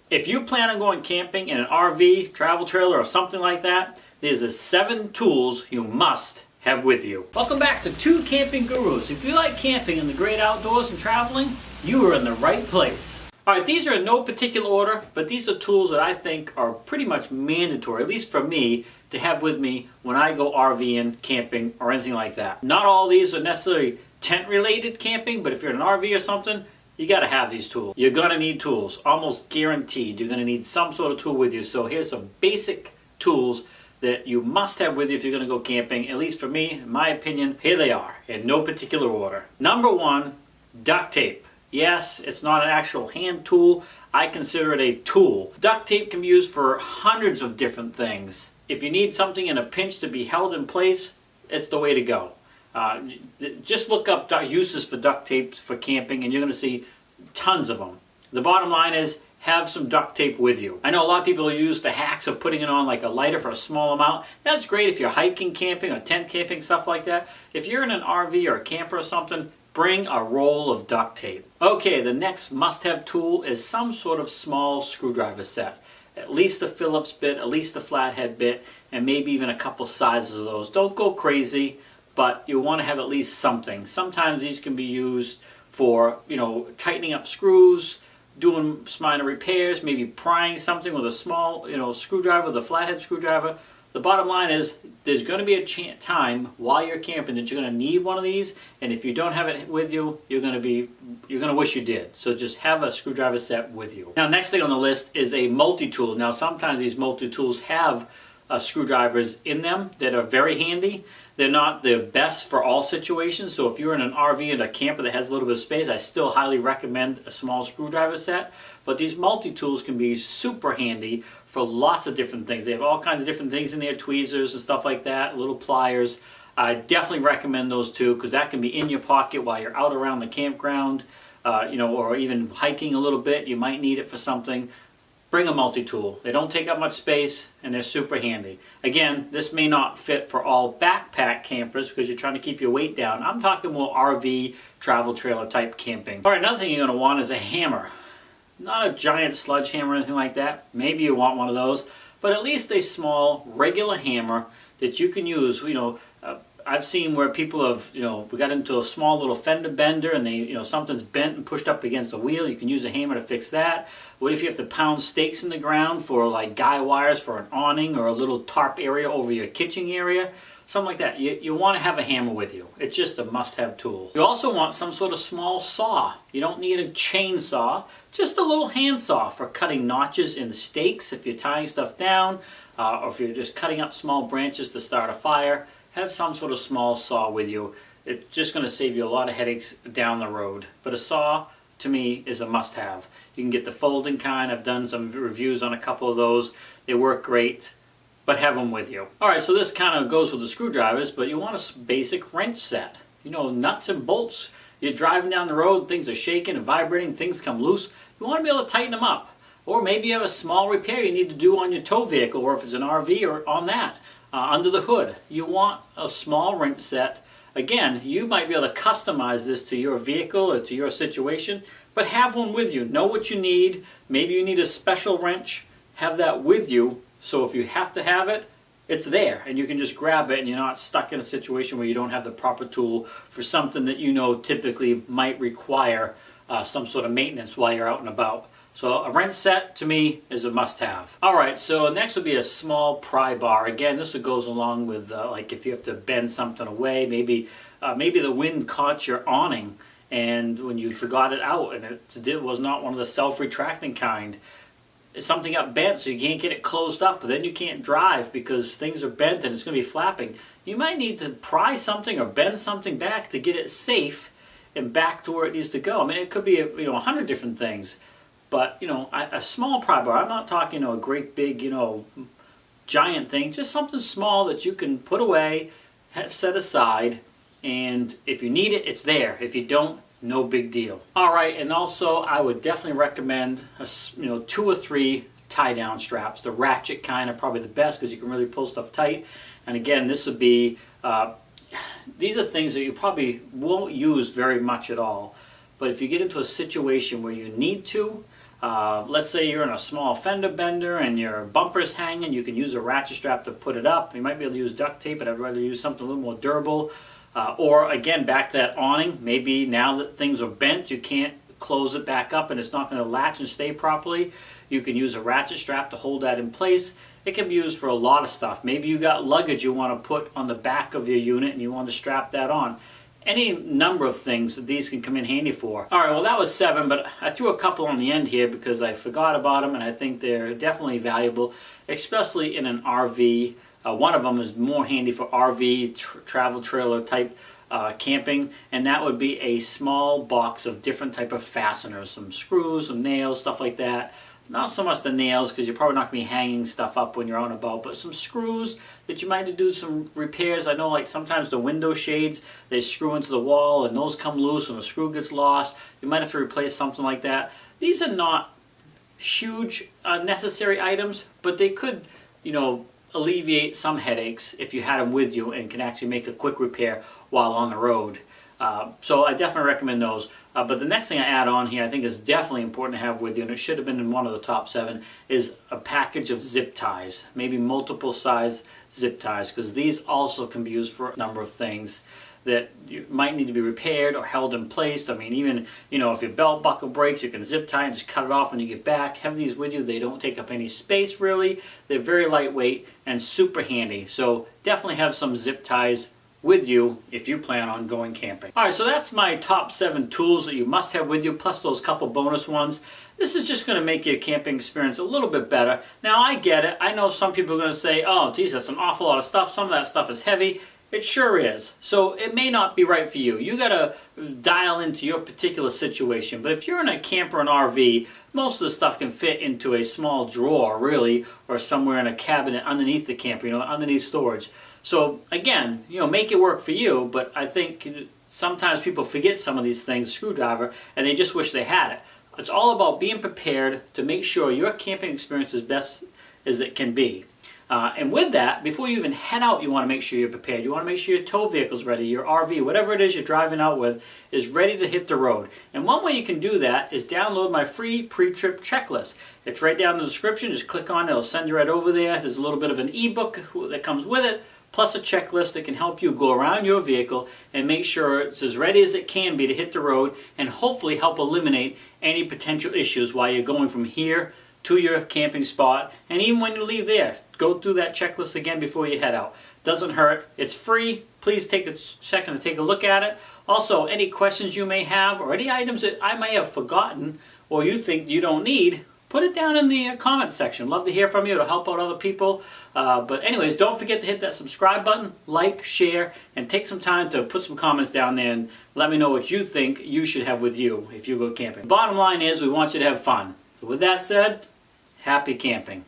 If you plan on going camping in an RV, travel trailer, or something like that, there's the 7 tools you must have with you. Welcome back to Two Camping Gurus. If you like camping in the great outdoors and traveling, you are in the right place. Alright, these are in no particular order, but these are tools that I think are pretty much mandatory, at least for me, to have with me when I go RVing, camping, or anything like that. Not all these are necessarily tent-related camping, but if you're in an RV or something, you got to have these tools. You're going to need tools, almost guaranteed. You're going to need some sort of tool with you. So here's some basic tools that you must have with you if you're going to go camping. At least for me, in my opinion, here they are, in no particular order. Number 1, duct tape. Yes, it's not an actual hand tool. I consider it a tool. Duct tape can be used for hundreds of different things. If you need something in a pinch to be held in place, it's the way to go. Just look up uses for duct tape for camping and you're going to see tons of them. The bottom line is have some duct tape with you. I know a lot of people use the hacks of putting it on like a lighter for a small amount. That's great if you're hiking, camping, or tent camping, stuff like that. If you're in an RV or a camper or something, bring a roll of duct tape. Okay, the next must-have tool is some sort of small screwdriver set. At least a Phillips bit, at least a flathead bit, and maybe even a couple sizes of those. Don't go crazy, but you want to have at least something. Sometimes these can be used for, tightening up screws, doing minor repairs, maybe prying something with a small, screwdriver, with a flathead screwdriver. The bottom line is there's going to be a time while you're camping that you're going to need one of these, and if you don't have it with you, you're going to wish you did. So just have a screwdriver set with you. Now, next thing on the list is a multi-tool. Now, sometimes these multi-tools have screwdrivers in them that are very handy. They're not the best for all situations, so if you're in an RV and a camper that has a little bit of space, I still highly recommend a small screwdriver set. But these multi-tools can be super handy for lots of different things. They have all kinds of different things in there, tweezers and stuff like that, little pliers. I definitely recommend those too, because that can be in your pocket while you're out around the campground, or even hiking a little bit. You might need it for something. Bring a multi-tool. They don't take up much space and they're super handy. Again, this may not fit for all backpack campers because you're trying to keep your weight down. I'm talking more RV, travel trailer type camping. All right, another thing you're going to want is a hammer. Not a giant sledgehammer or anything like that. Maybe you want one of those, but at least a small, regular hammer that you can use. I've seen where people have, we got into a small little fender bender and they, something's bent and pushed up against the wheel. You can use a hammer to fix that. What if you have to pound stakes in the ground for like guy wires for an awning or a little tarp area over your kitchen area? Something like that. You want to have a hammer with you. It's just a must-have tool. You also want some sort of small saw. You don't need a chainsaw, just a little hand saw for cutting notches in stakes if you're tying stuff down, or if you're just cutting up small branches to start a fire. Have some sort of small saw with you. It's just going to save you a lot of headaches down the road. But a saw, to me, is a must-have. You can get the folding kind. I've done some reviews on a couple of those. They work great, but have them with you. All right, so this kind of goes with the screwdrivers, but you want a basic wrench set. Nuts and bolts. You're driving down the road, things are shaking and vibrating, things come loose. You want to be able to tighten them up. Or maybe you have a small repair you need to do on your tow vehicle, or if it's an RV, or on that. Under the hood. You want a small wrench set. Again, you might be able to customize this to your vehicle or to your situation, but have one with you. Know what you need. Maybe you need a special wrench. Have that with you, so if you have to have it, it's there and you can just grab it and you're not stuck in a situation where you don't have the proper tool for something that typically might require some sort of maintenance while you're out and about. So a wrench set, to me, is a must-have. All right, so next would be a small pry bar. Again, this goes along with, like if you have to bend something away, maybe the wind caught your awning and when you forgot it out and it was not one of the self-retracting kind. Something got bent so you can't get it closed up, but then you can't drive because things are bent and it's going to be flapping. You might need to pry something or bend something back to get it safe and back to where it needs to go. I mean, it could be 100 different things. But, a small pry bar, I'm not talking a great big, giant thing, just something small that you can put away, set aside, and if you need it, it's there. If you don't, no big deal. All right, and also I would definitely recommend, 2 or 3 tie-down straps. The ratchet kind are probably the best because you can really pull stuff tight. And again, this would be, these are things that you probably won't use very much at all. But if you get into a situation where you need to, Let's say you're in a small fender bender and your bumper's hanging, you can use a ratchet strap to put it up. You might be able to use duct tape, but I'd rather use something a little more durable. Or again, back to that awning, maybe now that things are bent, you can't close it back up and it's not going to latch and stay properly. You can use a ratchet strap to hold that in place. It can be used for a lot of stuff. Maybe you got luggage you want to put on the back of your unit and you want to strap that on. Any number of things that these can come in handy for. All right, well that was 7, but I threw a couple on the end here because I forgot about them and I think they're definitely valuable, especially in an RV. One of them is more handy for RV, travel trailer type camping, and that would be a small box of different type of fasteners, some screws, some nails, stuff like that. Not so much the nails because you're probably not going to be hanging stuff up when you're out and about, but some screws that you might need to do some repairs. I know like sometimes the window shades, they screw into the wall and those come loose and the screw gets lost. You might have to replace something like that. These are not huge necessary items, but they could, you know, alleviate some headaches if you had them with you and can actually make a quick repair while on the road. So I definitely recommend those. But the next thing I add on here I think is definitely important to have with you, and it should have been in one of the top 7, is a package of zip ties. Maybe multiple size zip ties, because these also can be used for a number of things that you might need to be repaired or held in place. I mean, even, you know, if your belt buckle breaks, you can zip tie and just cut it off when you get back. Have these with you. They don't take up any space really. They're very lightweight and super handy. So definitely have some zip ties with you if you plan on going camping. Alright, so that's my top 7 tools that you must have with you, plus those couple bonus ones. This is just going to make your camping experience a little bit better. Now I get it. I know some people are going to say, oh geez, that's an awful lot of stuff. Some of that stuff is heavy. It sure is. So it may not be right for you. You got to dial into your particular situation. But if you're in a camper or an RV, most of the stuff can fit into a small drawer really, or somewhere in a cabinet underneath the camper, you know, underneath storage. So again, you know, make it work for you, but I think sometimes people forget some of these things, screwdriver, and they just wish they had it. It's all about being prepared to make sure your camping experience is best as it can be. And with that, before you even head out, you want to make sure you're prepared. You want to make sure your tow vehicle's ready, your RV, whatever it is you're driving out with, is ready to hit the road. And one way you can do that is download my free pre-trip checklist. It's right down in the description. Just click on it. It'll send you right over there. There's a little bit of an ebook that comes with it, plus a checklist that can help you go around your vehicle and make sure it's as ready as it can be to hit the road, and hopefully help eliminate any potential issues while you're going from here to your camping spot. And even when you leave there, go through that checklist again before you head out. Doesn't hurt. It's free. Please take a second to take a look at it. Also, any questions you may have or any items that I may have forgotten or you think you don't need, put it down in the comment section. Love to hear from you. It'll help out other people. But anyways, don't forget to hit that subscribe button, like, share, and take some time to put some comments down there and let me know what you think you should have with you if you go camping. Bottom line is we want you to have fun. So with that said, happy camping.